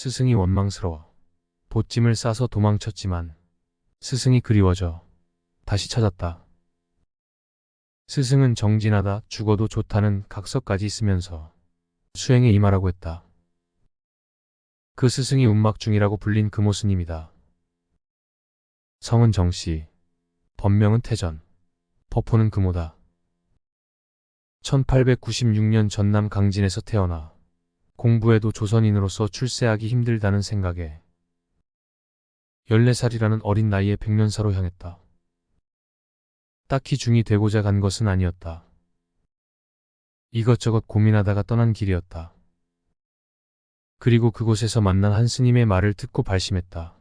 스승이 원망스러워 보찜을 싸서 도망쳤지만 스승이 그리워져 다시 찾았다. 스승은 정진하다 죽어도 좋다는 각서까지 있으면서 수행에 임하라고 했다. 그 스승이 운막중이라고 불린 금오 스님이다. 성은 정씨, 법명은 태전, 법호는 금오다. 1896년 전남 강진에서 태어나 공부해도 조선인으로서 출세하기 힘들다는 생각에 14살이라는 어린 나이에 백년사로 향했다. 딱히 중이 되고자 간 것은 아니었다. 이것저것 고민하다가 떠난 길이었다. 그리고 그곳에서 만난 한 스님의 말을 듣고 발심했다.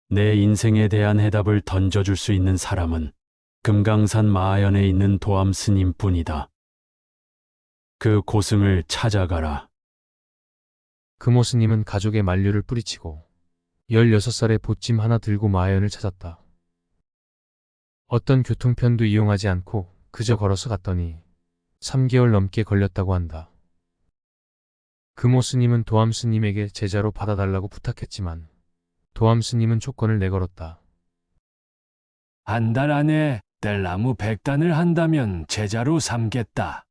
내 인생에 대한 해답을 던져줄 수 있는 사람은 금강산 마하연에 있는 도암 스님뿐이다. 그 고승을 찾아가라. 금오 스님은 가족의 만류를 뿌리치고 16살에 보찜 하나 들고 마하연을 찾았다. 어떤 교통편도 이용하지 않고 그저 걸어서 갔더니 3개월 넘게 걸렸다고 한다. 금오 스님은 도암 스님에게 제자로 받아달라고 부탁했지만 도암 스님은 조건을 내걸었다. 한 달 안에 뗄나무 100단을 한다면 제자로 삼겠다.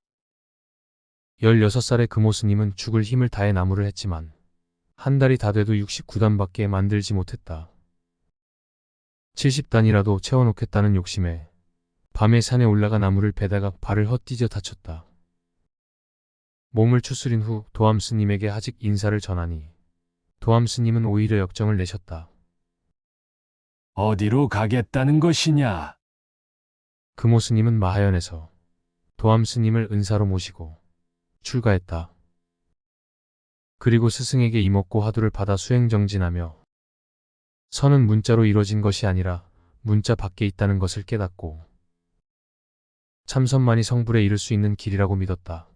16살의 금오 스님은 죽을 힘을 다해 나무를 했지만 한 달이 다 돼도 69단밖에 만들지 못했다. 70단이라도 채워놓겠다는 욕심에 밤에 산에 올라가 나무를 베다가 발을 헛디뎌 다쳤다. 몸을 추스린 후 도암 스님에게 아직 인사를 전하니 도암 스님은 오히려 역정을 내셨다. 어디로 가겠다는 것이냐? 금오 스님은 마하연에서 도암 스님을 은사로 모시고 출가했다. 그리고 스승에게 이목고 화두를 받아 수행정진하며 선은 문자로 이루어진 것이 아니라 문자 밖에 있다는 것을 깨닫고 참선만이 성불에 이를 수 있는 길이라고 믿었다.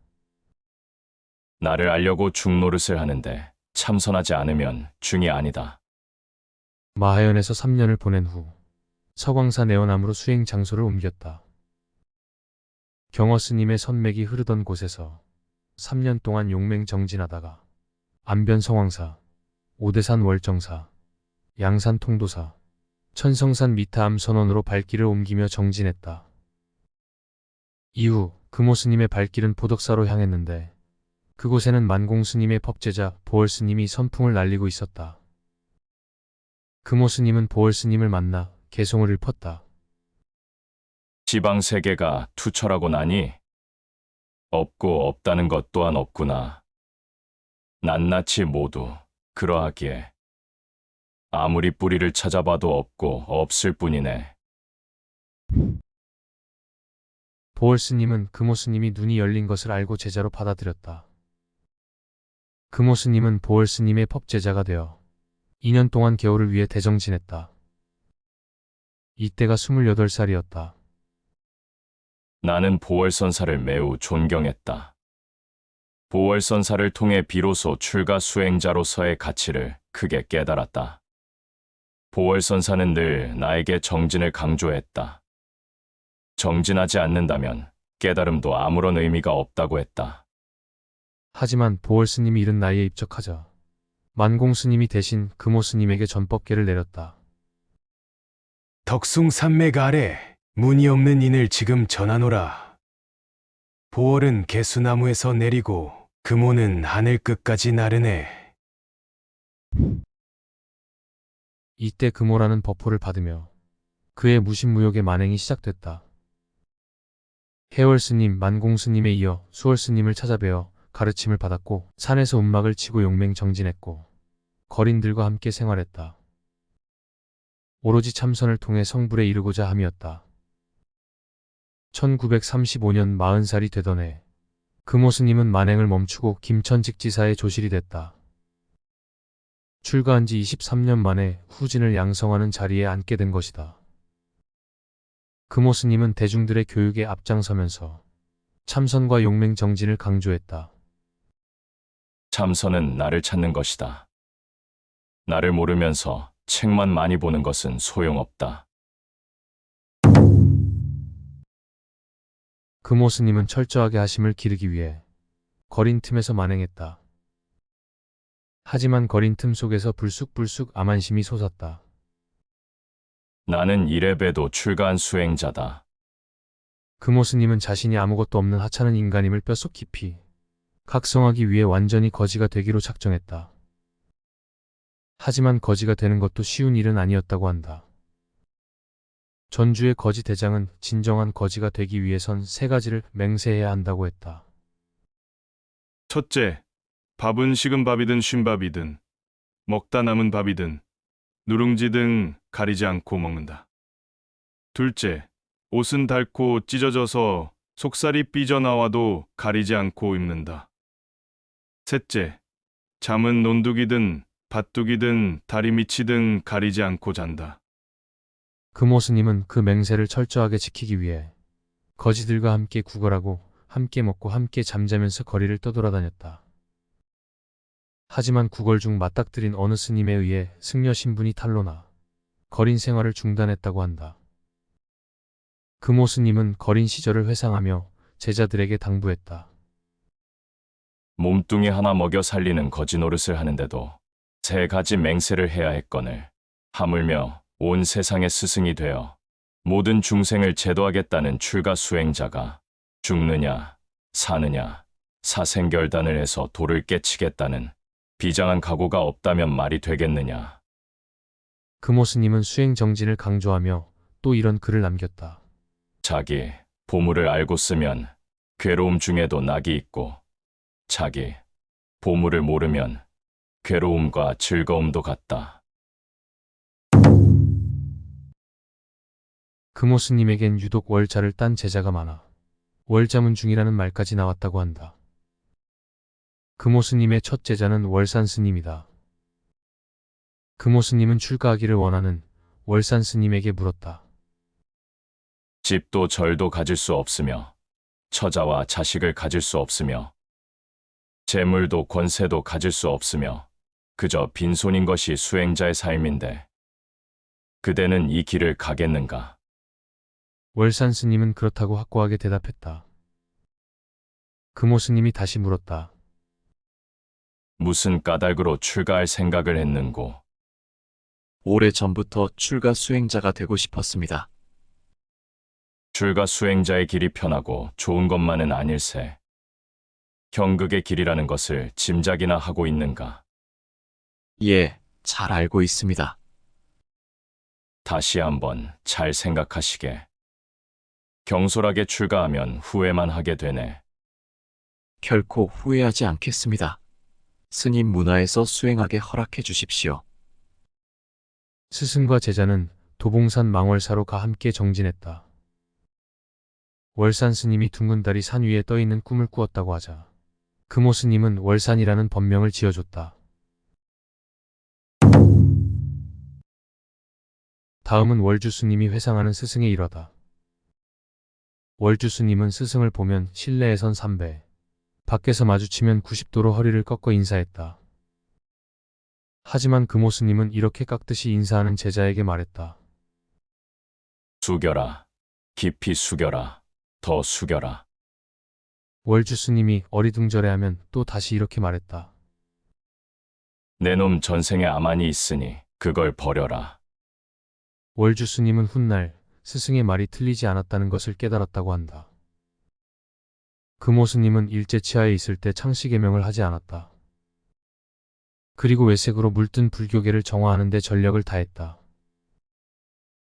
나를 알려고 중노릇을 하는데 참선하지 않으면 중이 아니다. 마하연에서 3년을 보낸 후 서광사 내원암으로 수행 장소를 옮겼다. 경어 스님의 선맥이 흐르던 곳에서 3년 동안 용맹 정진하다가 안변 성황사, 오대산 월정사, 양산 통도사, 천성산 미타암 선원으로 발길을 옮기며 정진했다. 이후 금오 스님의 발길은 보덕사로 향했는데 그곳에는 만공 스님의 법제자 보월 스님이 선풍을 날리고 있었다. 금오 스님은 보월 스님을 만나 개송을 읊었다. 지방 세계가 투철하고 나니 없고 없다는 것 또한 없구나. 낱낱이 모두 그러하기에 아무리 뿌리를 찾아봐도 없고 없을 뿐이네. 보월 스님은 금오 스님이 눈이 열린 것을 알고 제자로 받아들였다. 금오 스님은 보월 스님의 법제자가 되어 2년 동안 겨울을 위해 대정진했다. 이때가 28살이었다. 나는 보월선사를 매우 존경했다. 보월선사를 통해 비로소 출가 수행자로서의 가치를 크게 깨달았다. 보월선사는 늘 나에게 정진을 강조했다. 정진하지 않는다면 깨달음도 아무런 의미가 없다고 했다. 하지만 보월 스님이 이른 나이에 입적하자 만공 스님이 대신 금오 스님에게 전법계를 내렸다. 덕숭산맥 아래 문이 없는 인을 지금 전하노라. 보월은 개수나무에서 내리고 금오는 하늘 끝까지 나르네. 이때 금오라는 법호를 받으며 그의 무신무욕의 만행이 시작됐다. 해월 스님, 만공 스님에 이어 수월 스님을 찾아뵈어 가르침을 받았고 산에서 운막을 치고 용맹 정진했고 거린들과 함께 생활했다. 오로지 참선을 통해 성불에 이르고자 함이었다. 1935년 40살이 되던 해 금오 스님은 만행을 멈추고 김천직지사의 조실이 됐다. 출가한 지 23년 만에 후진을 양성하는 자리에 앉게 된 것이다. 금오 스님은 대중들의 교육에 앞장서면서 참선과 용맹 정진을 강조했다. 참선은 나를 찾는 것이다. 나를 모르면서 책만 많이 보는 것은 소용없다. 금오 스님은 철저하게 하심을 기르기 위해 거린 틈에서 만행했다. 하지만 거린 틈 속에서 불쑥불쑥 암한심이 솟았다. 나는 이래봬도 출가한 수행자다. 금오스님은 자신이 아무것도 없는 하찮은 인간임을 뼛속 깊이 각성하기 위해 완전히 거지가 되기로 작정했다. 하지만 거지가 되는 것도 쉬운 일은 아니었다고 한다. 전주의 거지 대장은 진정한 거지가 되기 위해선 3가지를 맹세해야 한다고 했다. 첫째, 밥은 식은 밥이든 쉰 밥이든 먹다 남은 밥이든 누룽지 등 가리지 않고 먹는다. 둘째, 옷은 닳고 찢어져서 속살이 삐져나와도 가리지 않고 입는다. 셋째, 잠은 논둑이든 밭둑이든 다리 밑이든 가리지 않고 잔다. 금오스님은 그 맹세를 철저하게 지키기 위해 거지들과 함께 구걸하고 함께 먹고 함께 잠자면서 거리를 떠돌아다녔다. 하지만 구걸 중 맞닥뜨린 어느 스님에 의해 승려 신분이 탄로나 거린 생활을 중단했다고 한다. 금오스님은 거린 시절을 회상하며 제자들에게 당부했다. 몸뚱이 하나 먹여 살리는 거지 노릇을 하는데도 3가지 맹세를 해야 했거늘 하물며 온 세상의 스승이 되어 모든 중생을 제도하겠다는 출가 수행자가 죽느냐 사느냐 사생결단을 해서 도를 깨치겠다는 비장한 각오가 없다면 말이 되겠느냐. 금오스님은 수행 정진을 강조하며 또 이런 글을 남겼다. 자기 보물을 알고 쓰면 괴로움 중에도 낙이 있고 자기 보물을 모르면 괴로움과 즐거움도 같다. 금오스님에겐 유독 월자를 딴 제자가 많아 월자문 중이라는 말까지 나왔다고 한다. 금오스님의 첫 제자는 월산스님이다. 금오스님은 출가하기를 원하는 월산스님에게 물었다. 집도 절도 가질 수 없으며 처자와 자식을 가질 수 없으며 재물도 권세도 가질 수 없으며 그저 빈손인 것이 수행자의 삶인데 그대는 이 길을 가겠는가? 월산스님은 그렇다고 확고하게 대답했다. 금오스님이 다시 물었다. 무슨 까닭으로 출가할 생각을 했는고? 오래전부터 출가 수행자가 되고 싶었습니다. 출가 수행자의 길이 편하고 좋은 것만은 아닐세. 경극의 길이라는 것을 짐작이나 하고 있는가? 예, 잘 알고 있습니다. 다시 한번 잘 생각하시게. 경솔하게 출가하면 후회만 하게 되네. 결코 후회하지 않겠습니다. 스님 문화에서 수행하게 허락해 주십시오. 스승과 제자는 도봉산 망월사로 가 함께 정진했다. 월산 스님이 둥근 달이 산 위에 떠있는 꿈을 꾸었다고 하자 금오 스님은 월산이라는 법명을 지어줬다. 다음은 월주 스님이 회상하는 스승의 일화다. 월주 스님은 스승을 보면 실내에선 3배, 밖에서 마주치면 90도로 허리를 꺾어 인사했다. 하지만 금오 스님은 이렇게 깎듯이 인사하는 제자에게 말했다. 숙여라. 깊이 숙여라. 더 숙여라. 월주 스님이 어리둥절해하면 또 다시 이렇게 말했다. 내 놈 전생에 아만이 있으니 그걸 버려라. 월주 스님은 훗날 스승의 말이 틀리지 않았다는 것을 깨달았다고 한다. 금오 스님은 일제치하에 있을 때 창시개명을 하지 않았다. 그리고 외색으로 물든 불교계를 정화하는 데 전력을 다했다.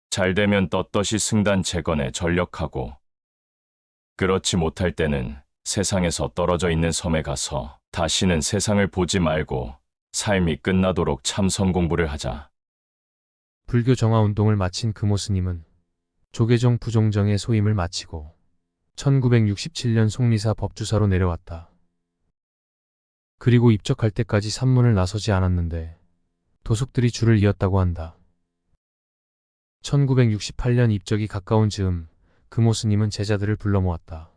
잘되면 떳떳이 승단 재건에 전력하고 그렇지 못할 때는 세상에서 떨어져 있는 섬에 가서 다시는 세상을 보지 말고 삶이 끝나도록 참선 공부를 하자. 불교 정화 운동을 마친 금오 스님은 조계종 부종정의 소임을 마치고 1967년 속리사 법주사로 내려왔다. 그리고 입적할 때까지 산문을 나서지 않았는데 도숙들이 줄을 이었다고 한다. 1968년 입적이 가까운 즈음 금오 스님은 제자들을 불러 모았다.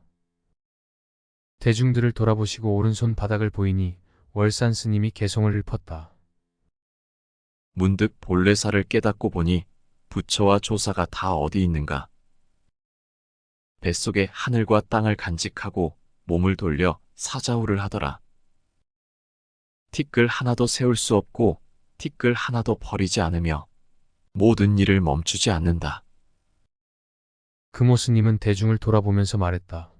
대중들을 돌아보시고 오른손 바닥을 보이니 월산 스님이 개송을 읊었다. 문득 본래사를 깨닫고 보니 부처와 조사가 다 어디 있는가. 뱃속에 하늘과 땅을 간직하고 몸을 돌려 사자후를 하더라. 티끌 하나도 세울 수 없고 티끌 하나도 버리지 않으며 모든 일을 멈추지 않는다. 금오 스님은 대중을 돌아보면서 말했다.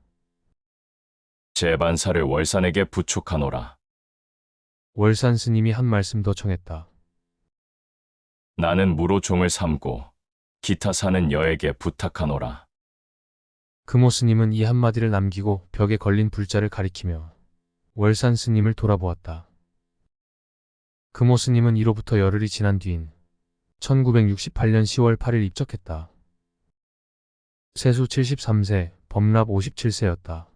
제반사를 월산에게 부축하노라. 월산 스님이 한 말씀 더 청했다. 나는 무로 종을 삼고 기타 사는 여에게 부탁하노라. 금오 스님은 이 한마디를 남기고 벽에 걸린 불자를 가리키며 월산 스님을 돌아보았다. 금오 스님은 이로부터 열흘이 지난 뒤인 1968년 10월 8일 입적했다. 세수 73세, 법납 57세였다.